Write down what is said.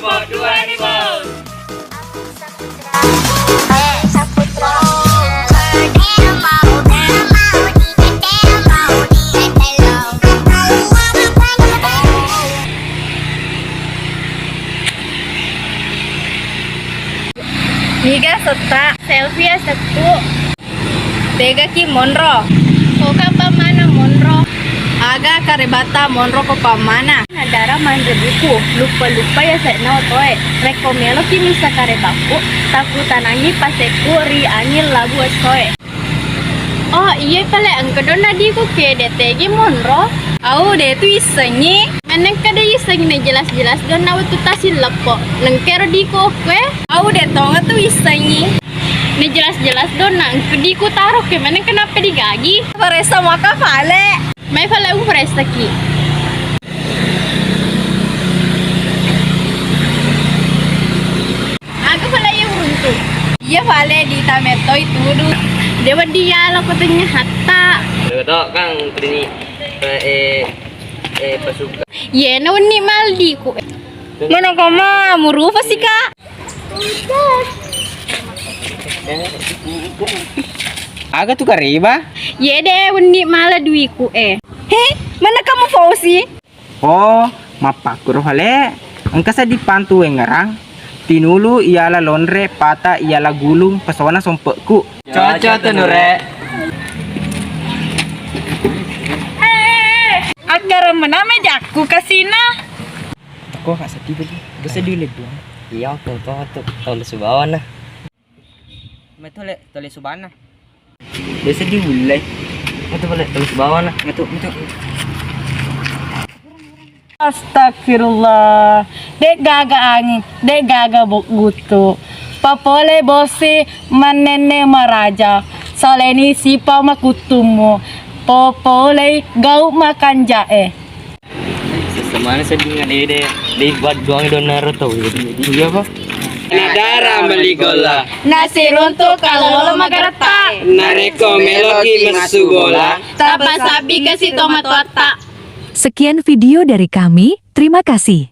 Kelompok 2 nih bos. Niga sota selfie satu. Tega ki monro. Koka pamana monro. Aga karebata monro ko pamana. Nadara mandre buku. Lupa ya saya no toe. Rekomelo ki misa karebaku. Takutanangi paseku ri angil lagu esoe. Oh iya pala ang kadona di ko ke detegi monro. Au de tu isengi. Meneng kada iseng ne jelas-jelas don nawa tu tasil lepo. Lengker di ko kwe. Au de tonga tu isengi. Ne jelas-jelas don nang di ko taruh ke meneng kenapa digagi? Paresa maka vale. Mai vale u paresa ki. Aku vale yang runtuh. Iya vale di tameto itu du. Dewa dia lo katanya hatta. Dok kang ini pasukan. Ye na wani maldi ko. Mana kama murufa sih kak? Aga tuh kariba? Ye deh wani mala duiku Hei, mana kamu Fauzi? Oh, mapakur hale. Angka sa dipantu ngarang. Tinulu iala lonre, pata iala gulung, pasawana sompekku. Cocok tuh Nure. Agar mana mejakku kasina? Ako ka sa tiba di. Basta diulit doang. Iya tuh tole subawan na. May tole subana. Basta diulay. Ito pala tole subawan na. Ito. Astagfirullah. Dek gaga angin, dek gaga gutu. Papole bosi manene maraja. Soleni sipa makutumu. Popole gau makan jae. Sesemana sedih deh buat doang donor tuh. Iya ba? Nadara maligola. Nasi runtuh kalau lo magarata. Nareko meloki masugola. Tapa sabi kasih tomat watak. Sekian video dari kami, terima kasih.